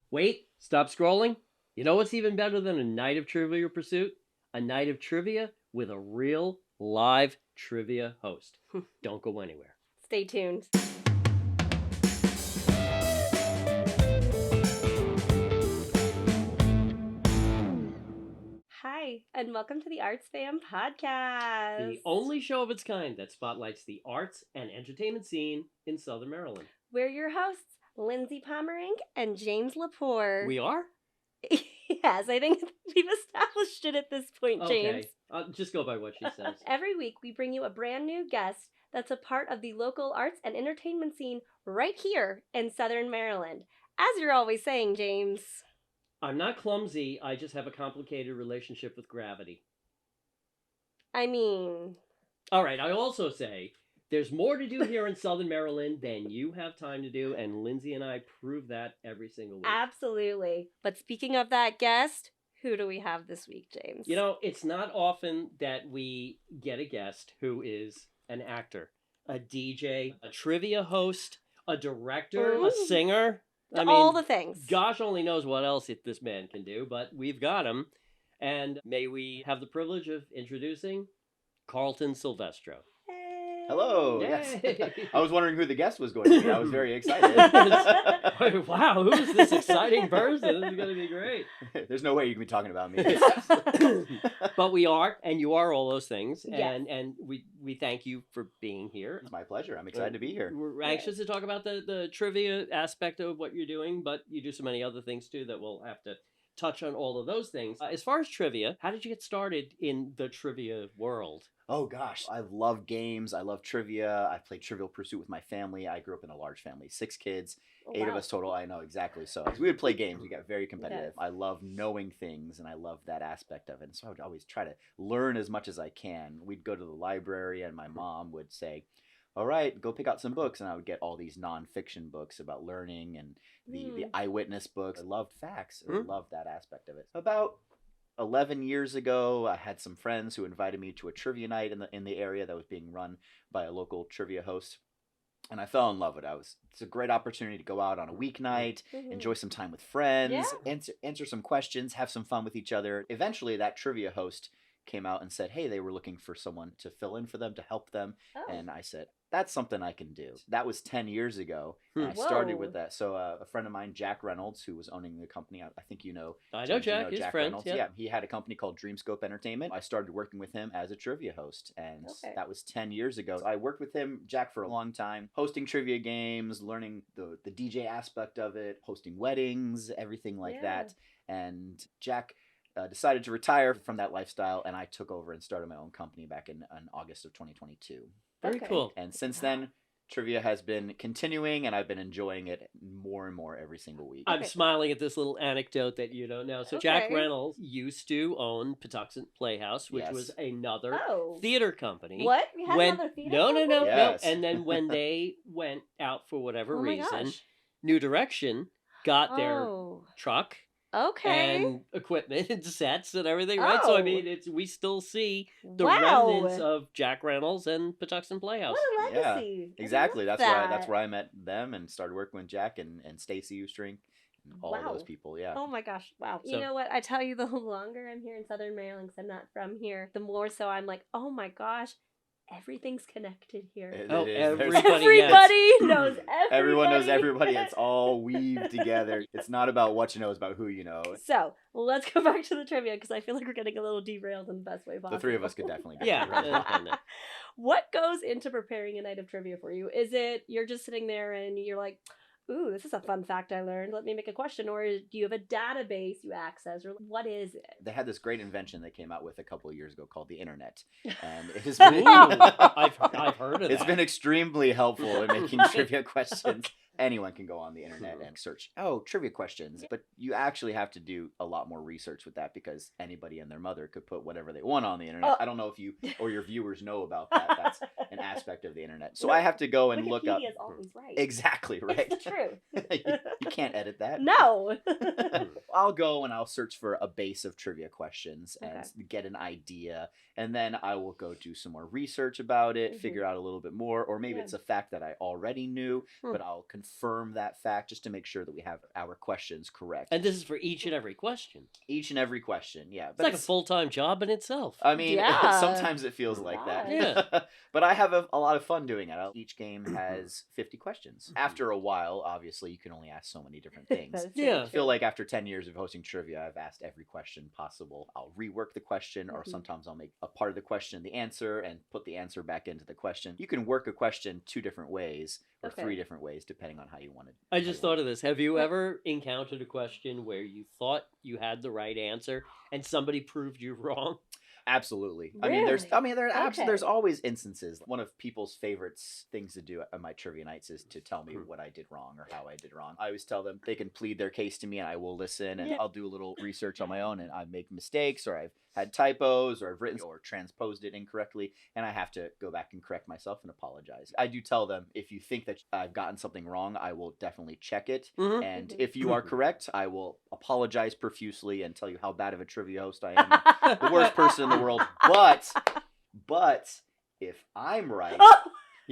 Wait, stop scrolling. You know what's even better than a night of Trivial Pursuit? A night of trivia with a real live trivia host. Don't go anywhere. Stay tuned. Hi, and welcome to the ArtsFam podcast. The only show of its kind that spotlights the arts and entertainment scene in Southern Maryland. We're your hosts, Lindsay Pomerink and James Lepore. We are? Yes, I think we've established it at this point, James. Okay, just go by what she says. Every week, we bring you a brand new guest that's a part of the local arts and entertainment scene right here in Southern Maryland. As you're always saying, James. I'm not clumsy, I just have a complicated relationship with gravity. I mean... Alright, I also say, there's more to do here in Southern Maryland than you have time to do, and Lindsay and I prove that every single week. Absolutely. But speaking of that guest, who do we have this week, James? You know, it's not often that we get a guest who is an actor, a DJ, a trivia host, a director, a singer. I mean, all the things. Gosh only knows what else this man can do, but we've got him. And may we have the privilege of introducing Carlton Silvestro. Hey. Hello. Yay. Yes. I was wondering who the guest was going to be. I was very excited. Wow, who's this exciting person? This is going to be great. There's no way you can be talking about me. But we are, and you are all those things. Yes. And we thank you for being here. It's my pleasure. I'm excited to be here. We're anxious to talk about the trivia aspect of what you're doing, but you do so many other things too that we'll have to touch on all of those things. As far as trivia, how did you get started in the trivia world? Oh gosh, I love games. I love trivia. I played Trivial Pursuit with my family. I grew up in a large family, 6 kids, 8 of us total. I know exactly. So we would play games. We got very competitive. Yes. I love knowing things, and I love that aspect of it. And so I would always try to learn as much as I can. We'd go to the library, and my mom would say, all right, go pick out some books. And I would get all these nonfiction books about learning and the eyewitness books. I loved facts. I loved that aspect of it. About 11 years ago, I had some friends who invited me to a trivia night in the area that was being run by a local trivia host. And I fell in love with it. It's a great opportunity to go out on a weeknight, enjoy some time with friends, answer some questions, have some fun with each other. Eventually, that trivia host came out and said, hey, they were looking for someone to fill in for them, to help them. And I said, that's something I can do. That was 10 years ago. And I started with that. So a friend of mine, Jack Reynolds, who was owning the company, I think you know. I know Jack, his friend. Reynolds. Yeah, he had a company called Dreamscope Entertainment. I started working with him as a trivia host, and that was 10 years ago. I worked with him, Jack, for a long time, hosting trivia games, learning the DJ aspect of it, hosting weddings, everything like that. And Jack decided to retire from that lifestyle, and I took over and started my own company back in August of 2022. Very cool. And since then, trivia has been continuing, and I've been enjoying it more and more every single week. I'm smiling at this little anecdote that you don't know. So Jack Reynolds used to own Patuxent Playhouse, which was another theater company. What? We had another theater company? No. Yes. And then when they went out for whatever reason, New Direction got their truck and equipment and sets and everything, right? So I mean, we still see the remnants of Jack Reynolds and Patuxent Playhouse. What a legacy! Yeah, exactly. That's where I met them and started working with Jack and Stacy Ustring and all of those people. Yeah. Oh my gosh! Wow. You know what? I tell you, the longer I'm here in Southern Maryland, because I'm not from here, the more so I'm like, oh my gosh. Everything's connected here. Everybody knows everybody. Everyone knows everybody. It's all weaved together. It's not about what you know, it's about who you know. So, let's go back to the trivia, because I feel like we're getting a little derailed in the best way possible. The three of us could definitely get What goes into preparing a night of trivia for you? Is it you're just sitting there and you're like, ooh, this is a fun fact I learned. Let me make a question. Or do you have a database you access? Or what is it? They had this great invention they came out with a couple of years ago called the internet. And it has been, I've heard of it. It's been extremely helpful in making trivia questions. Anyone can go on the internet and search, trivia questions. But you actually have to do a lot more research with that, because anybody and their mother could put whatever they want on the internet. I don't know if you or your viewers know about that. That's an aspect of the internet. So I have to go and look up. Wikipedia's always right. Exactly, right. It's the truth. You can't edit that. No. I'll go and I'll search for a base of trivia questions and get an idea. And then I will go do some more research about it, figure out a little bit more. Or maybe it's a fact that I already knew, but I'll confirm confirm that fact just to make sure that we have our questions correct. And this is for each and every question. Each and every question, yeah. It's like a full-time job in itself. I mean, sometimes it feels like that. Yeah. But I have a lot of fun doing it. Each game has 50 questions. After a while, obviously, you can only ask so many different things. Yeah. I feel like after 10 years of hosting trivia, I've asked every question possible. I'll rework the question, or sometimes I'll make a part of the question the answer and put the answer back into the question. You can work a question 2 different ways or 3 different ways, depending on how you want it. I just thought of this. Have you ever encountered a question where you thought you had the right answer and somebody proved you wrong? Absolutely. Really? There's always instances. One of people's favorite things to do at my trivia nights is to tell me what I did wrong or how I did wrong. I always tell them they can plead their case to me and I will listen, and I'll do a little research on my own, and I make mistakes, or I've had typos, or I've written or transposed it incorrectly, and I have to go back and correct myself and apologize. I do tell them, if you think that I've gotten something wrong, I will definitely check it. And if you are correct, I will apologize profusely and tell you how bad of a trivia host I am. The worst person in the world. But if I'm right,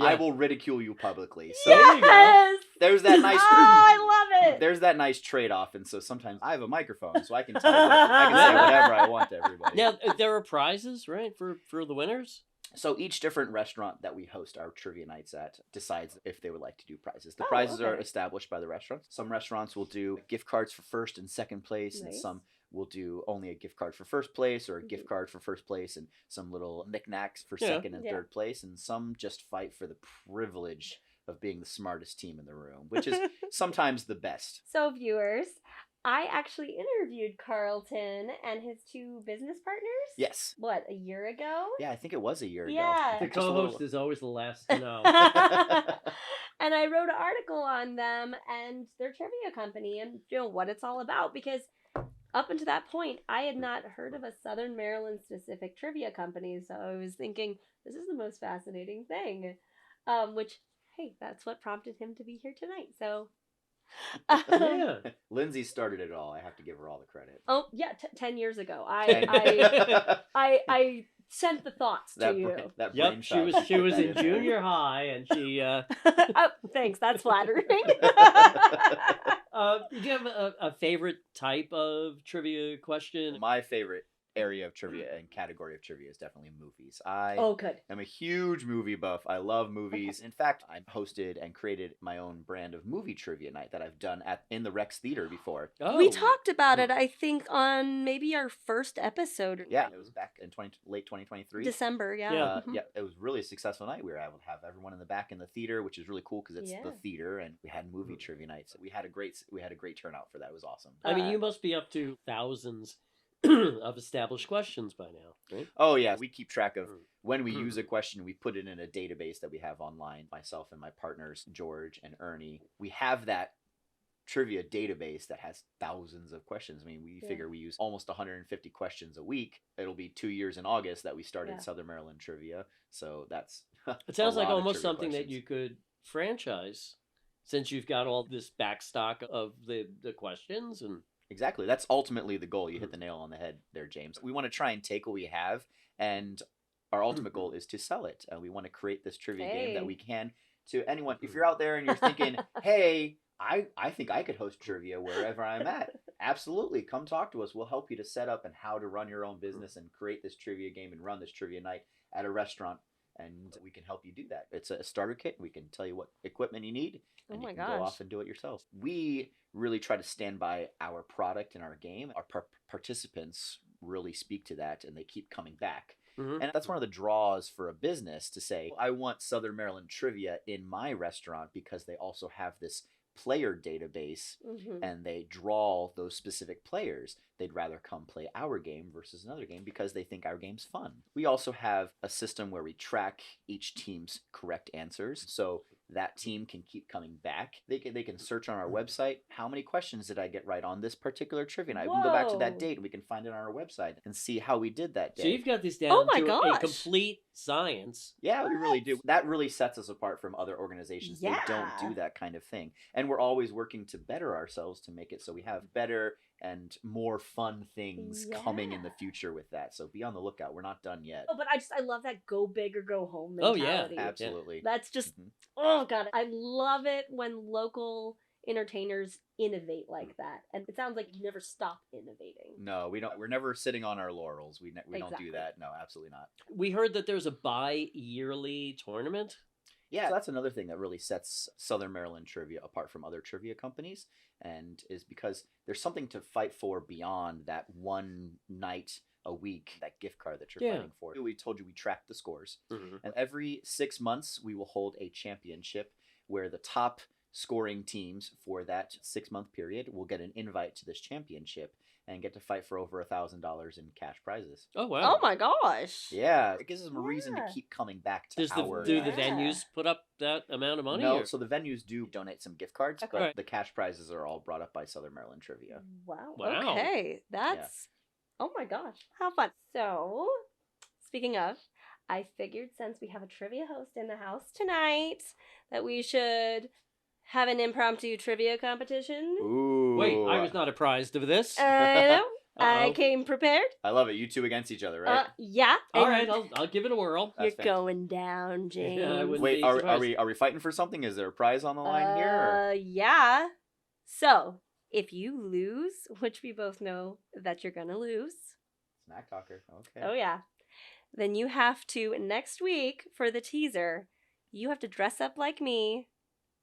I will ridicule you publicly. So there you go. There's that nice. I love it. There's that nice trade-off, and so sometimes I have a microphone, so I can tell I can say whatever I want to everybody. Now there are prizes, right, for the winners. So each different restaurant that we host our trivia nights at decides if they would like to do prizes. The prizes are established by the restaurants. Some restaurants will do gift cards for first and second place, and some will do only a gift card for first place, or a gift card for first place and some little knickknacks for second and third place, and some just fight for the privilege of being the smartest team in the room, which is sometimes the best. So viewers, I actually interviewed Carlton and his 2 business partners. Yes. What, a year ago? Yeah, I think it was a year ago. Yeah. The co-host is always the last to know. And I wrote an article on them and their trivia company and what it's all about, because up until that point, I had not heard of a Southern Maryland specific trivia company. So I was thinking, this is the most fascinating thing. Which, hey, that's what prompted him to be here tonight. So Lindsay started it all. I have to give her all the credit. Oh yeah, 10 years ago, I sent the thoughts to you. She was in junior high, and she. Oh, thanks. That's flattering. Do you have a favorite type of trivia question? My favorite area of trivia and category of trivia is definitely movies. I am a huge movie buff. I love movies. In fact, I've hosted and created my own brand of movie trivia night that I've done in the Rex Theater before. We talked about it, I think, on maybe our first episode. Yeah, it was back in late 2023. December, Yeah, it was really a successful night. We were able to have everyone in the back in the theater, which is really cool because it's the theater, and we had movie trivia nights. We had a great turnout for that. It was awesome. I mean, you must be up to thousands of established questions by now, right? Oh yeah, we keep track of when we use a question. We put it in a database that we have online. Myself and my partners George and Ernie, we have that trivia database that has thousands of questions. I mean, we figure we use almost 150 questions a week. It'll be 2 years in August that we started Southern Maryland Trivia, so that's it sounds like almost something that you could franchise, since you've got all this backstock of the questions. And exactly. That's ultimately the goal. You hit the nail on the head there, James. We want to try and take what we have, and our ultimate goal is to sell it. We want to create this trivia game that we can to anyone. If you're out there and you're thinking, hey, I think I could host trivia wherever I'm at, absolutely. Come talk to us. We'll help you to set up and how to run your own business and create this trivia game and run this trivia night at a restaurant. And we can help you do that. It's a starter kit. We can tell you what equipment you need, and you can go off and do it yourself. We really try to stand by our product and our game. Our participants really speak to that, and they keep coming back. And that's one of the draws for a business to say, I want Southern Maryland Trivia in my restaurant because they also have this player database and they draw those specific players. They'd rather come play our game versus another game because they think our game's fun. We also have a system where we track each team's correct answers, so that team can keep coming back. They can search on our website, how many questions did I get right on this particular trivia night? We can go back to that date and we can find it on our website and see how we did that day. So you've got this down to a complete science. Yeah, we really do. That really sets us apart from other organizations. They don't do that kind of thing. And we're always working to better ourselves to make it so we have better and more fun things coming in the future with that. So be on the lookout. We're not done yet. Oh, but I love that go big or go home mentality. Absolutely. That's just Oh, God. I love it when local entertainers innovate like that. And it sounds like you never stop innovating. No, we don't. We're never sitting on our laurels. We don't do that. No, absolutely not. We heard that there's a bi-yearly tournament. Yeah, so that's another thing that really sets Southern Maryland trivia apart from other trivia companies, and is because there's something to fight for beyond that one night a week, that gift card that you're fighting for. We told you we track the scores, and every 6 months we will hold a championship where the top scoring teams for that 6-month period will get an invite to this championship and get to fight for over $1,000 in cash prizes. Oh, wow. Oh, my gosh. Yeah, it gives them a reason to keep coming back to Do the venues put up that amount of money? No, so the venues do donate some gift cards, but the cash prizes are all brought up by Southern Maryland Trivia. Wow. Okay. That's... Oh, my gosh. How fun. So, speaking of, I figured since we have a trivia host in the house tonight that we should have an impromptu trivia competition. Ooh. Wait, I was not apprised of this. I know. I came prepared. I love it. You two against each other, right? Yeah. All right, I'll give it a whirl. You're going down, James. Yeah, wait, are we fighting for something? Is there a prize on the line here? Or? Yeah. So, if you lose, which we both know that you're gonna lose. Snack talker. Okay. Oh yeah. Then you have to, next week for the teaser, you have to dress up like me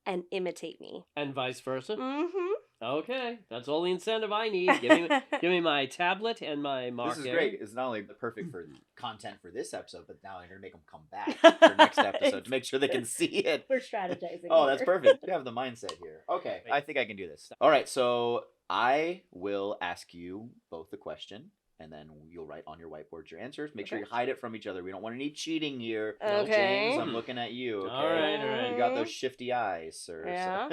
and imitate me. And vice versa? Mm-hmm. Okay, that's all the incentive I need. Give me my tablet and my marker. This is great. It's not only perfect for content for this episode, but now I'm going to make them come back for next episode to make sure they can see it. We're strategizing. Oh, that's perfect. You have the mindset here. Okay, I think I can do this. All right, so I will ask you both a question, and then you'll write on your whiteboard your answers. Make sure you hide it from each other. We don't want any cheating here. Okay. James, I'm looking at you. Okay? All right. You got those shifty eyes, sir. Yeah.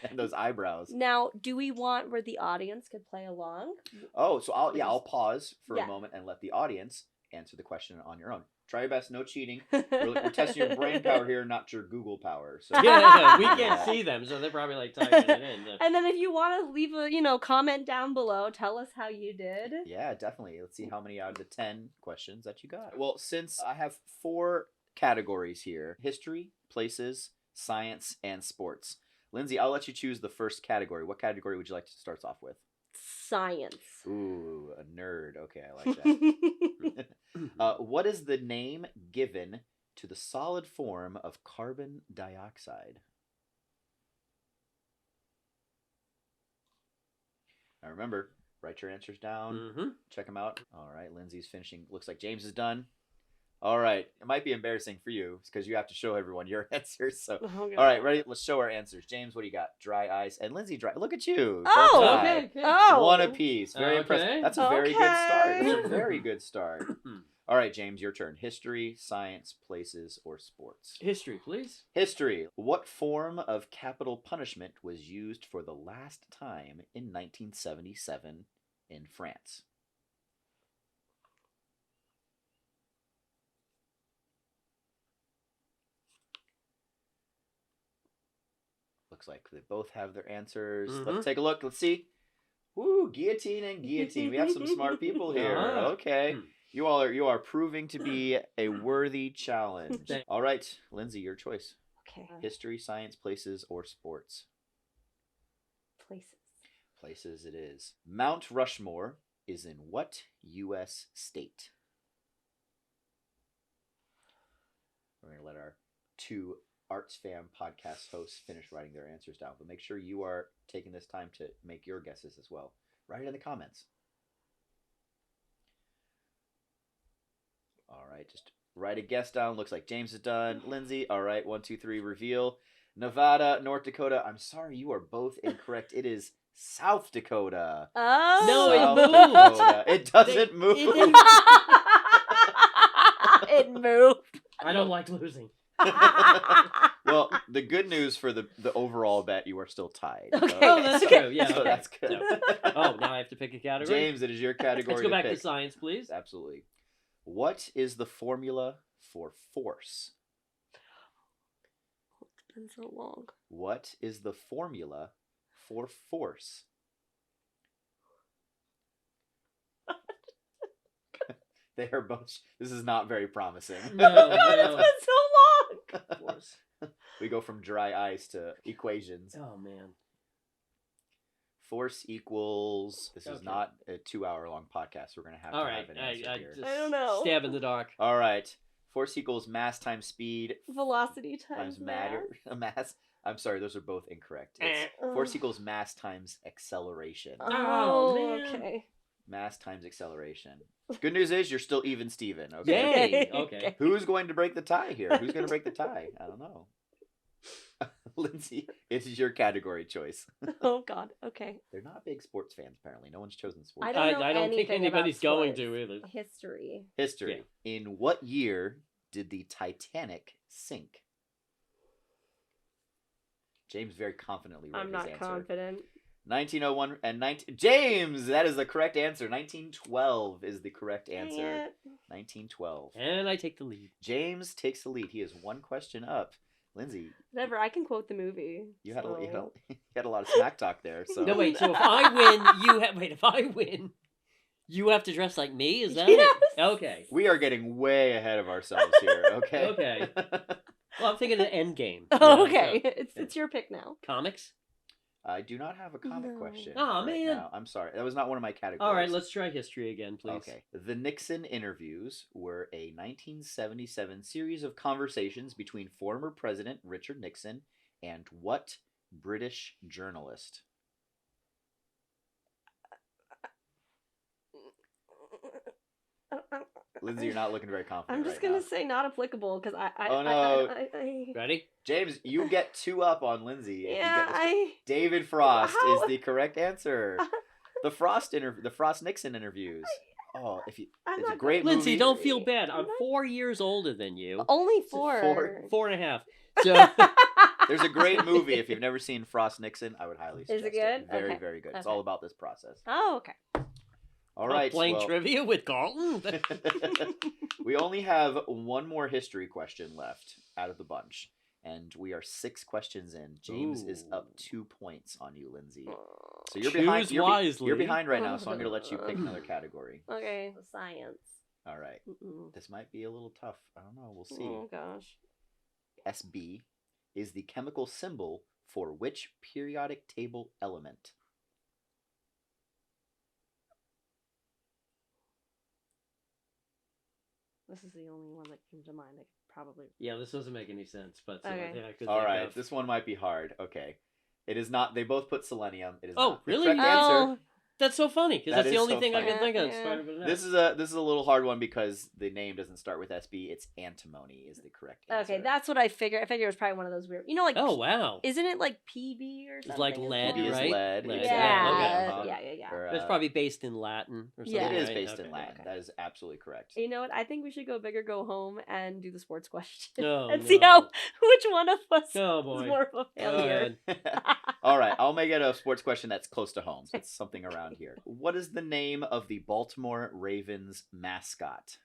And those eyebrows. Now, do we want where the audience could play along? Oh, so I'll pause for a moment and let the audience answer the question on your own. Try your best, no cheating. We're testing your brain power here, not your Google power. So. Yeah, we can't see them, so they're probably like typing it in. And then if you want to leave a comment down below, tell us how you did. Yeah, definitely. Let's see how many out of the 10 questions that you got. Well, since I have 4 categories here: history, places, science, and sports. Lindsay, I'll let you choose the first category. What category would you like to start off with? Science. Ooh, a nerd. Okay, I like that. What is the name given to the solid form of carbon dioxide? Now remember, write your answers down. Check them out. All right, Lindsay's finishing. Looks like James is done. All right, it might be embarrassing for you because you have to show everyone your answers. So, all right, ready? Let's show our answers. James, what do you got? Dry ice, and Lindsay, dry. Look at you. Oh, okay. Oh, one apiece. Very impressive. That's a very good start. That's a very good start. All right, James, your turn. History, science, places, or sports? History, please. History. What form of capital punishment was used for the last time in 1977 in France? Looks like they both have their answers. Let's take a look. Let's see. Woo, guillotine and guillotine. We have some smart people here. Okay. You are proving to be a worthy challenge. All right, Lindsay, your choice. Okay. History, science, places, or sports? Places. Places it is. Mount Rushmore is in what U.S. state? We're going to let our 2 ArtsFam podcast hosts finish writing their answers down, but make sure you are taking this time to make your guesses as well. Write it in the comments. All right, just write a guess down. Looks like James is done. Lindsay, all right, 1, 2, 3, reveal. Nevada, North Dakota. I'm sorry, you are both incorrect. It is South Dakota. Oh. No, South Dakota. It doesn't move. It moved. I don't like losing. Well, the good news for the overall bet, you are still tied. Okay. Oh, that's true. Yeah, so okay. that's good. Oh, now I have to pick a category? James, it is your category. Let's go back pick. to science, please. Absolutely. What is the formula for force? It's been so long. What is the formula for force? They are both. This is not very promising. No. It's been so long. Force. We go from dry ice to equations. Oh, man. Force equals... This is not a 2-hour-long podcast. We're going to have an answer here. I don't know. Stab in the dark. All right. Force equals mass times speed. Velocity times matter. Mass. I'm sorry, those are both incorrect. It's force equals mass times acceleration. Oh, man. Okay. Mass times acceleration. Good news is you're still even, Steven. Okay. Yay. Okay. Who's going to break the tie here? Who's going to break the tie? I don't know. Lindsay, it is your category choice. Oh, God. Okay. They're not big sports fans, apparently. No one's chosen sports. I don't think anybody's going to either. History. History. Yeah. In what year did the Titanic sink? James very confidently wrote his answer. I'm not confident. 1901 and James, that is the correct answer. 1912 is the correct answer. 1912. And I take the lead. James takes the lead. He is one question up. Lindsay. Whatever, I can quote the movie. You had a lot of smack talk there. So no, wait. So if I win, if I win, you have to dress like me. Is that yes. it? Okay. We are getting way ahead of ourselves here. Okay. Okay. Well, I'm thinking of Endgame. Oh, okay. So, it's your pick now. Comics? I do not have a comic question. Oh, man. Now. I'm sorry. That was not one of my categories. All right, let's try history again, please. Okay. The Nixon interviews were a 1977 series of conversations between former President Richard Nixon and what British journalist? Lindsay, you're not looking very confident. I'm just going to say not applicable because I Ready? James, you get 2 up on Lindsay. Yeah, David Frost is the correct answer. The Frost Nixon interviews. It's a great movie. Lindsay, don't feel bad. I'm 4 years older than you. Only 4. 4.5. So there's a great movie. If you've never seen Frost Nixon, I would highly suggest it. Is it good? Very, very good. It's all about this process. Oh, okay. All right. Playing trivia with Carlton? We only have one more history question left out of the bunch. And we are 6 questions in. James is up 2 points on you, Lindsay. So you're behind. You're behind right now, so I'm going to let you pick another category. Okay. Science. All right. This might be a little tough. I don't know. We'll see. Oh, gosh. SB is the chemical symbol for which periodic table element? This is the only one that came to mind. I could probably. Yeah, this doesn't make any sense, but okay. I could all right, this one might be hard. Okay, it is not. They both put selenium. It is. Oh, not really? The correct answer. That's so funny because that's the only thing funny. I can think of. Yeah. This is a little hard one because the name doesn't start with SB. It's antimony is the correct answer. Okay, that's what I figured. I figured it was probably one of those weird. You know, like oh wow, isn't it like PB or something? It's like lead, PB is right? lead. Yeah, Exactly. yeah. It's probably based in Latin or something. Yeah. It is right? based in Okay. Latin. That is absolutely correct. You know what? I think we should go big or go home and do the sports question Oh, and see how which one of us Oh is boy. more of a failure. All right, I'll make it a sports question that's close to home. So it's something around here. What is the name of the Baltimore Ravens mascot?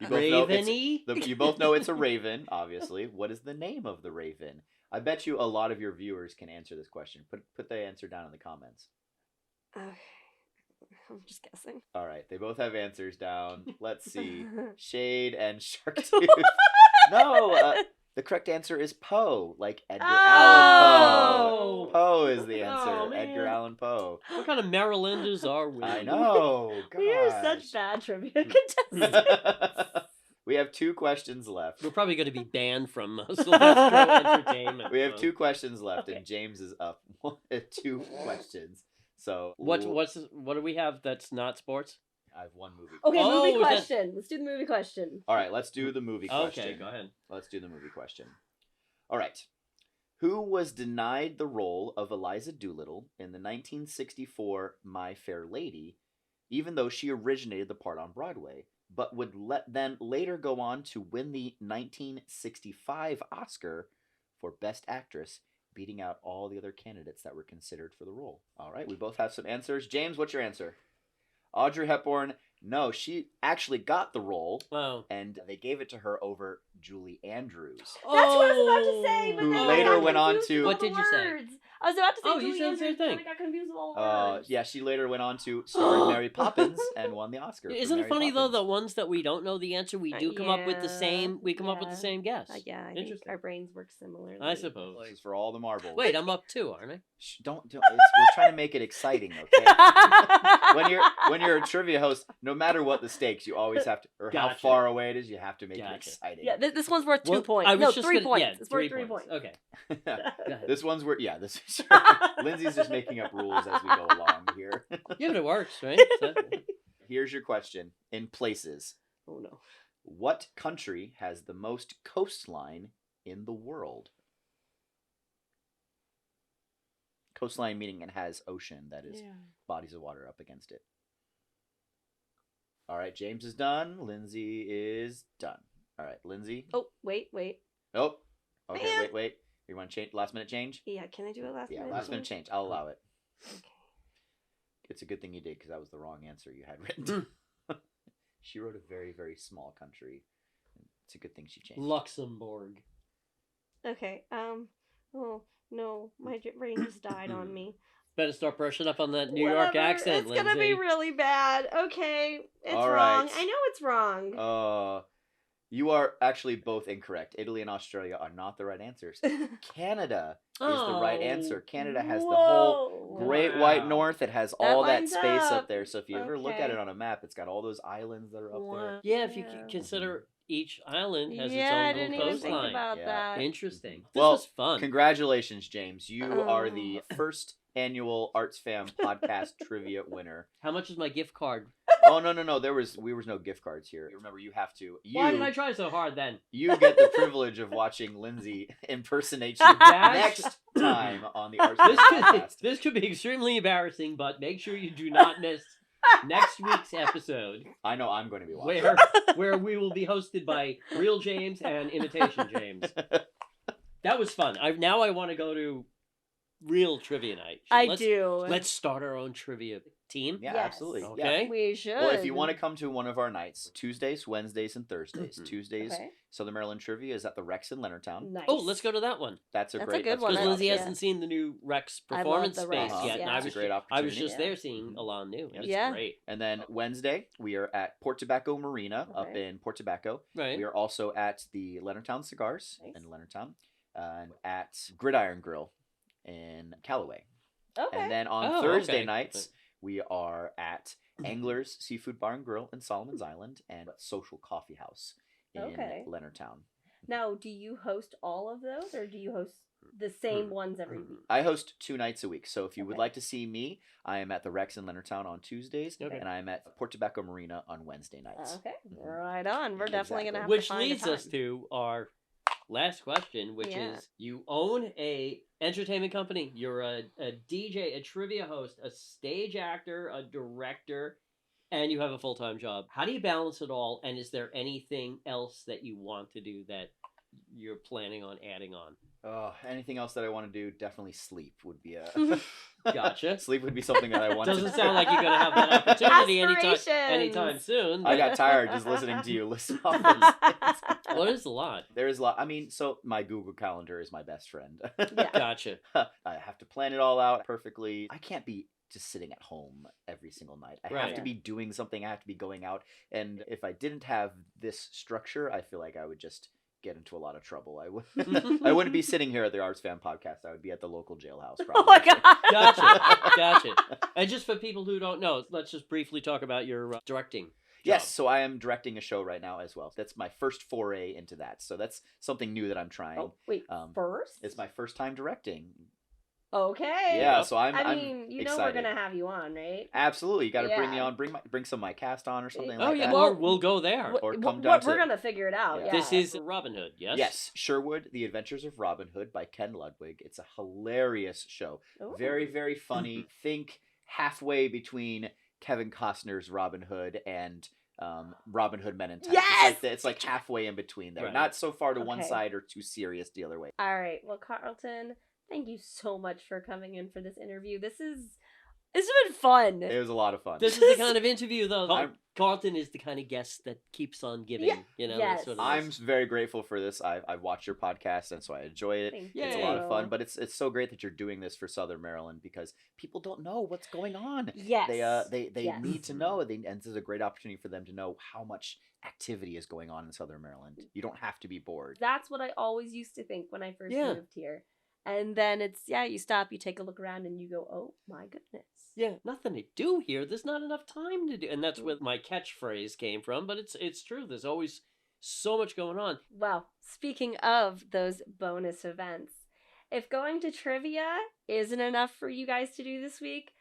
You both know it's a raven, obviously. What is the name of the raven? I bet you a lot of your viewers can answer this question. Put the answer down in the comments. Okay. I'm just guessing. All right, they both have answers down. Let's see. Shade and Sharktooth. No, the correct answer is Poe, like Edgar Allan Poe. Poe is the answer. Oh, man. Edgar Allan Poe. What kind of Marylanders are we? I know. We are such bad trivia contestants. We have 2 questions left. We're probably going to be banned from Celestial Entertainment. We have 2 questions left, and James is up 2 questions. So what do we have that's not sports? I have 1 movie. Okay, Oh, movie question. Let's do the movie question. All right, let's do the movie question. Okay, go ahead. Let's do the movie question. All right. Who was denied the role of Eliza Doolittle in the 1964 My Fair Lady, even though she originated the part on Broadway, but would then later go on to win the 1965 Oscar for Best Actress, beating out all the other candidates that were considered for the role? All right, we both have some answers. James, what's your answer? Audrey Hepburn No, she actually got the role, Oh. and they gave it to her over Julie Andrews. That's what I was about to say, but Who then later I got went on confused to... with all What the did you say? words. I was about to say you Julie said the Andrews, same thing. and I got confused with all the words. Yeah, she later went on to star in Mary Poppins and won the Oscar. Isn't it funny though, the ones that we don't know the answer, we do come up with the same. We come up with the same guess. Yeah, I think our brains work similarly. I suppose. This is for all the marbles. Wait, I'm up 2, aren't I? Don't. We're trying to make it exciting, okay? when you're a trivia host, no matter what the stakes, you always have to, or how far away it is, you have to make it exciting. Yeah, this one's worth 2 points. No, 3 points. Yeah, it's worth 3 points. Okay. This one's worth. Yeah, this. Lindsay's just making up rules as we go along here. Yeah, but it works, right? Here's your question. In places. Oh no. What country has the most coastline in the world? Coastline meaning it has ocean, that is bodies of water up against it. All right, James is done. Lindsay is done. All right, Lindsay. Oh, wait. Oh, okay, Man. wait. You want to change last minute change? Yeah, can I do it last minute? Yeah, last minute change. I'll allow it. Okay. It's a good thing you did because that was the wrong answer you had written. She wrote a very, very small country. It's a good thing she changed. Luxembourg. Okay. Oh no, my brain just died on me. Better start brushing up on that New York accent, It's gonna be really bad. Okay, it's All wrong. right. I know it's wrong. You are actually both incorrect. Italy and Australia are not the right answers. Canada is the right answer. Canada has the whole Great White North. It has all that space up there. So if you ever look at it on a map, it's got all those islands that are up there. Yeah, if you consider each island has its own I little didn't even think coastline. about that. Interesting. Well, this is fun. Congratulations, James. You are the first annual ArtsFam podcast trivia winner. How much is my gift card? Oh no, there was no gift cards here. Remember, you have to. Why did I try so hard then? You get the privilege of watching Lindsay impersonate you next time on the ArtsFam podcast. This could be extremely embarrassing, but make sure you do not miss next week's episode. I know I'm going to be watching. Where we will be hosted by Real James and Imitation James. That was fun. Now I want to go to real trivia night. Let's start our own trivia team. Yeah, absolutely. Okay. Yeah. We should. Well, if you want to come to one of our nights, Tuesdays, Wednesdays, and Thursdays. Tuesdays, Southern Maryland Trivia is at the Rex in Leonardtown. Nice. Oh, let's go to that one. That's a good one. Because Lindsay hasn't seen the new Rex performance space yet. And That's a great opportunity. I was just there seeing Alon New. It's great. And then Wednesday, we are at Port Tobacco Marina up in Port Tobacco. Right. We are also at the Leonardtown Cigars in Leonardtown. And at Gridiron Grill in Callaway. Okay. And then on Thursday nights, we are at Angler's Seafood Bar and Grill in Solomon's Island and Social Coffee House in Leonardtown. Now, do you host all of those, or do you host the same ones every week? I host 2 nights a week. So if you would like to see me, I am at the Rex in Leonardtown on Tuesdays, and I am at Port Tobacco Marina on Wednesday nights. Okay, right on. We're definitely going to have Which to find leads us to our last question, which is you own a entertainment company. You're a DJ, a trivia host, a stage actor, a director, and you have a full-time job. How do you balance it all? And is there anything else that you want to do that you're planning on adding on? Anything else that I want to do? Definitely sleep would be a... Gotcha. Sleep would be something that I want to do. Doesn't sound like you're going to have that opportunity anytime soon. But... I got tired just listening to you listen off. Well, there's a lot. There is a lot. I mean, so my Google Calendar is my best friend. Gotcha. I have to plan it all out perfectly. I can't be just sitting at home every single night. I have to be doing something. I have to be going out. And if I didn't have this structure, I feel like I would just get into a lot of trouble. I wouldn't be sitting here at the ArtsFam podcast. I would be at the local jailhouse probably. Oh my god. Gotcha. And just for people who don't know, let's just briefly talk about your directing. Yes, so I am directing a show right now as well. That's my first foray into that. So that's something new that I'm trying. Oh, wait, first? It's my first time directing. Okay. Yeah, so I'm you excited. know we're gonna have you on, right? Absolutely. You got to bring me on. Bring some of my cast on or something like that. Or we'll go there. Or come down to... We're gonna figure it out. Yeah. This is Robin Hood, yes? Yes, Sherwood, The Adventures of Robin Hood by Ken Ludwig. It's a hilarious show. Ooh. Very, very funny. Think halfway between Kevin Costner's Robin Hood and Robin Hood Men in Tights. Yes! It's like halfway in between there. Right. Not so far to one side or too serious the other way. All right. Well, Carlton, thank you so much for coming in for this interview. This is It's been fun. It was a lot of fun. This is the kind of interview, though. Carlton is the kind of guest that keeps on giving. Yeah. You know, Yes. that's what it I'm is. very grateful for this. I've watched your podcast, and so I enjoy it. It's a lot of fun, but it's so great that you're doing this for Southern Maryland because people don't know what's going on. Yes. They Yes. need to know, and this is a great opportunity for them to know how much activity is going on in Southern Maryland. You don't have to be bored. That's what I always used to think when I first moved here. And then it's, you stop, you take a look around, and you go, oh my goodness. Yeah, nothing to do here. There's not enough time to do. And that's where my catchphrase came from. But it's true. There's always so much going on. Well, speaking of those bonus events, if going to trivia isn't enough for you guys to do this week,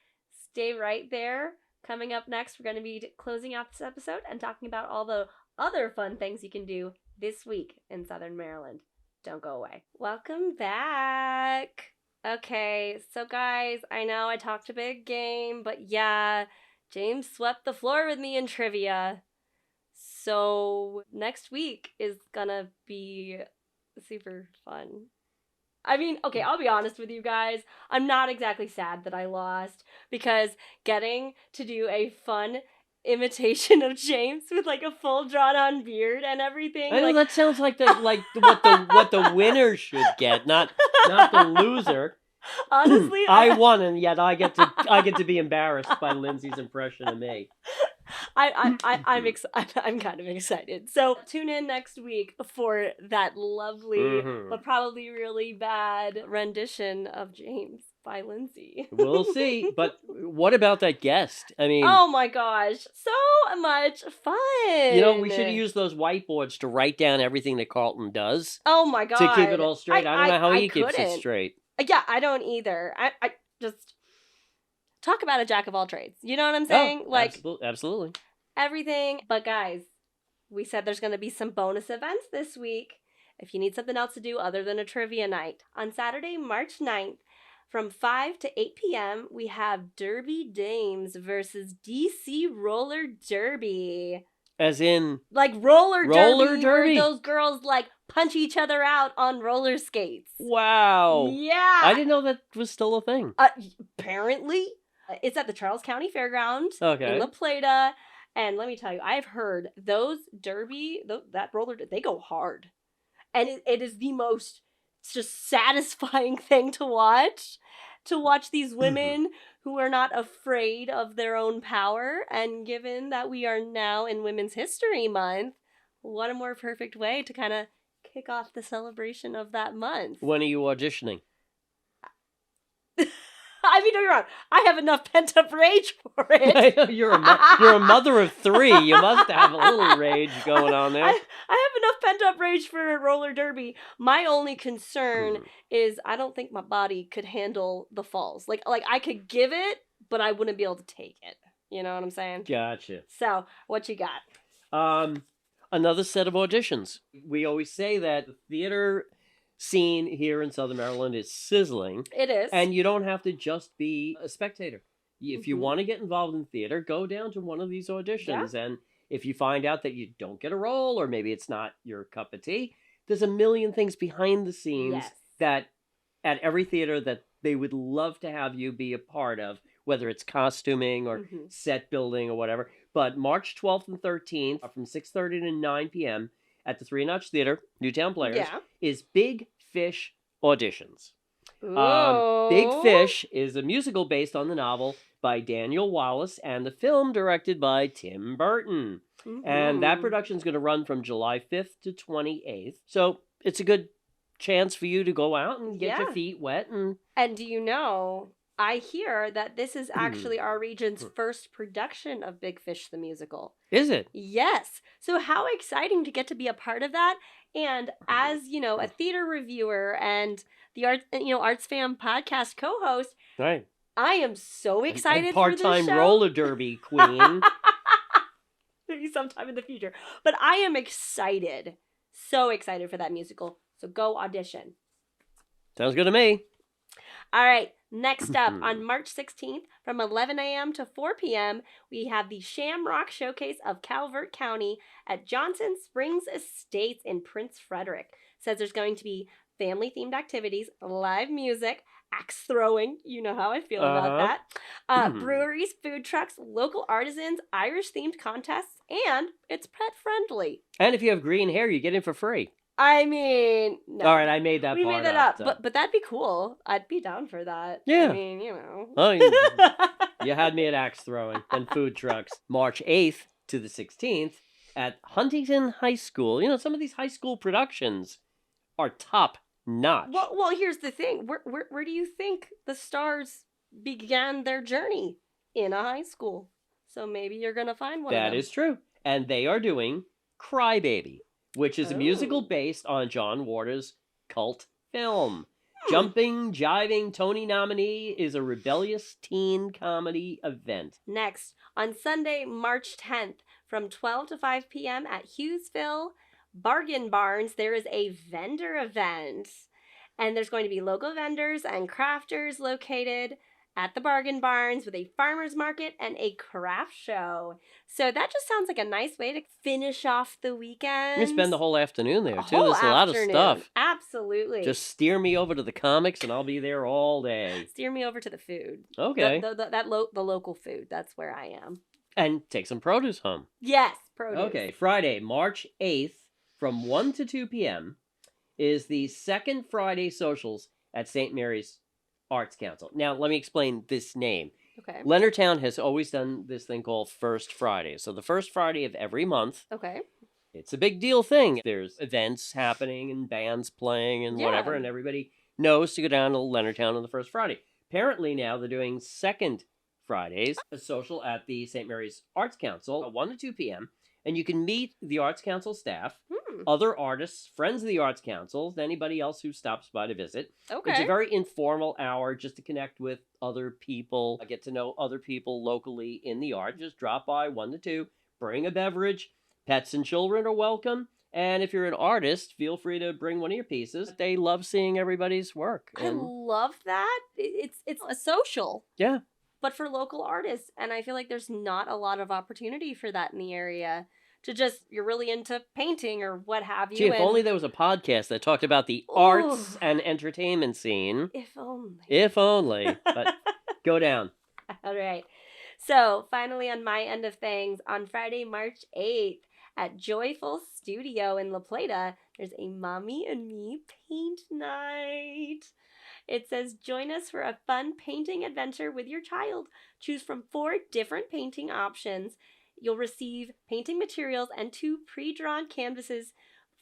stay right there. Coming up next, we're going to be closing out this episode and talking about all the other fun things you can do this week in Southern Maryland. Don't go away. Welcome back. Okay, so guys, I know I talked a big game, but yeah, James swept the floor with me in trivia. So next week is gonna be super fun. I mean, okay, I'll be honest with you guys. I'm not exactly sad that I lost because getting to do a fun imitation of James with like a full drawn on beard and everything. I know that sounds like what the winner should get, not the loser. Honestly, I won, and yet I get to be embarrassed by Lindsay's impression of me. I'm kind of excited. So tune in next week for that lovely but probably really bad rendition of James by Lindsay. We'll see. But what about that guest? I mean, oh my gosh, so much fun. You know, we should use those whiteboards to write down everything that Carlton does. Oh my god, to keep it all straight. I don't know how he keeps it straight. Yeah, I don't either. I just talk about a jack of all trades. You know what I'm saying? Oh, like absolutely. Everything. But guys, we said there's going to be some bonus events this week. If you need something else to do other than a trivia night, on Saturday, March 9th, from 5 to 8 p.m., we have Derby Dames versus DC Roller Derby. As in? Like roller derby? Where those girls, like, punch each other out on roller skates. Wow. Yeah. I didn't know that was still a thing. Apparently. It's at the Charles County Fairgrounds in La Plata. And let me tell you, I've heard those derby, that roller, they go hard. And it is the most just satisfying thing to watch these women who are not afraid of their own power. And given that we are now in Women's History Month, what a more perfect way to kind of kick off the celebration of that month. When are you auditioning? I mean, don't get me wrong. I have enough pent-up rage for it. You're a mother of three. You must have a little rage going on there. I have enough pent-up rage for roller derby. My only concern is I don't think my body could handle the falls. Like I could give it, but I wouldn't be able to take it. You know what I'm saying? Gotcha. So, what you got? Another set of auditions. We always say that the theater scene here in Southern Maryland is sizzling. It is. And you don't have to just be a spectator. If you want to get involved in theater, go down to one of these auditions. Yeah. And if you find out that you don't get a role, or maybe it's not your cup of tea, there's a million things behind the scenes that at every theater that they would love to have you be a part of, whether it's costuming or set building or whatever. But March 12th and 13th from 6:30 to 9 p.m. at the 3 Notch Theater, Newtown Players, is Big Fish Auditions. Big Fish is a musical based on the novel by Daniel Wallace and the film directed by Tim Burton. And that production is going to run from July 5th to 28th. So it's a good chance for you to go out and get your feet wet. And do you know, I hear that this is actually our region's first production of Big Fish the Musical. Is it? Yes. So how exciting to get to be a part of that. And as, you know, a theater reviewer and the ArtsFam podcast co-host, right, I am so excited for this show. Part-time roller derby queen. Maybe sometime in the future. But I am excited. So excited for that musical. So go audition. Sounds good to me. All right. Next up, on March 16th, from 11 a.m. to 4 p.m., we have the Shamrock Showcase of Calvert County at Johnson Springs Estates in Prince Frederick. Says there's going to be family-themed activities, live music, axe throwing. You know how I feel about that. Breweries, food trucks, local artisans, Irish-themed contests, and it's pet-friendly. And if you have green hair, you get in for free. I mean, no. All right, I made that part up. We made that up, but that'd be cool. I'd be down for that. Yeah. I mean, you know. Oh, you had me at axe throwing and food trucks. March 8th to the 16th at Huntington High School. You know, some of these high school productions are top notch. Well, here's the thing. Where do you think the stars began their journey? In a high school. So maybe you're going to find one of them. That is true. And they are doing Cry Baby, which is a musical based on John Waters' cult film. Jumping, Jiving, Tony nominee is a rebellious teen comedy event. Next, on Sunday, March 10th, from 12 to 5 p.m. at Hughesville Bargain Barns, there is a vendor event. And there's going to be local vendors and crafters located at the Bargain Barns with a farmer's market and a craft show. So that just sounds like a nice way to finish off the weekend. You spend the whole afternoon there, too. There's a lot of stuff. Absolutely. Just steer me over to the comics and I'll be there all day. Steer me over to the food. Okay. The local food. That's where I am. And take some produce home. Yes, produce. Okay, Friday, March 8th from 1 to 2 p.m. is the second Friday socials at St. Mary's Arts Council. Now, let me explain this name. Okay. Leonardtown has always done this thing called First Friday. So the first Friday of every month. Okay. It's a big deal thing. There's events happening and bands playing and whatever, and everybody knows to go down to Leonardtown on the first Friday. Apparently now they're doing second Fridays, a social at the St. Mary's Arts Council at 1 to 2 p.m., and you can meet the Arts Council staff, other artists, friends of the Arts Council, anybody else who stops by to visit. Okay. It's a very informal hour just to connect with other people, get to know other people locally in the art. Just drop by 1 to 2, bring a beverage. Pets and children are welcome. And if you're an artist, feel free to bring one of your pieces. They love seeing everybody's work. I love that. It's a social. Yeah. But for local artists. And I feel like there's not a lot of opportunity for that in the area. To just, you're really into painting or what have you. Gee, if only there was a podcast that talked about the arts and entertainment scene. If only. If only. But go down. All right. So, finally on my end of things, on Friday, March 8th, at Joyful Studio in La Plata, there's a Mommy and Me paint night. It says, join us for a fun painting adventure with your child. Choose from 4 different painting options. You'll receive painting materials and 2 pre-drawn canvases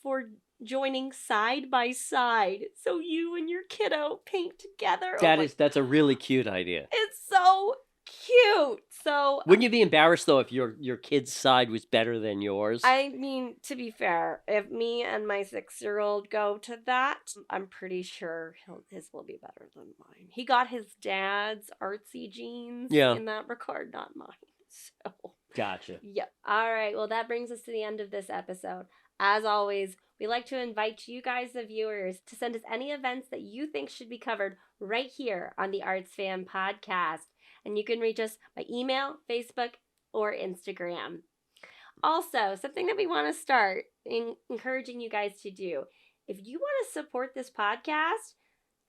for joining side by side. So you and your kiddo paint together. That's a really cute idea. It's so cute. So wouldn't you be embarrassed though if your kid's side was better than yours? I mean, to be fair, if me and my 6-year-old go to that, I'm pretty sure his will be better than mine. He got his dad's artsy genes in that regard, not mine. So gotcha. Yep. All right. Well, that brings us to the end of this episode. As always, we like to invite you guys, the viewers, to send us any events that you think should be covered right here on the ArtsFam podcast. And you can reach us by email, Facebook, or Instagram. Also, something that we want to start encouraging you guys to do. If you want to support this podcast,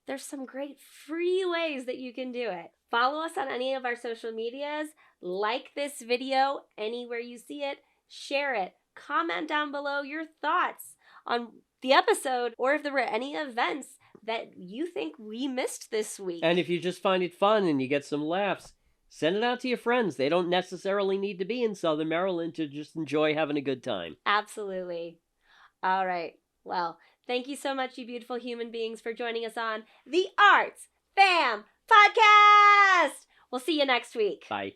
there's some great free ways that you can do it. Follow us on any of our social medias. Like this video anywhere you see it. Share it. Comment down below your thoughts on the episode or if there were any events that you think we missed this week. And if you just find it fun and you get some laughs, send it out to your friends. They don't necessarily need to be in Southern Maryland to just enjoy having a good time. Absolutely. All right. Well, thank you so much, you beautiful human beings, for joining us on the ArtsFam podcast. We'll see you next week. Bye.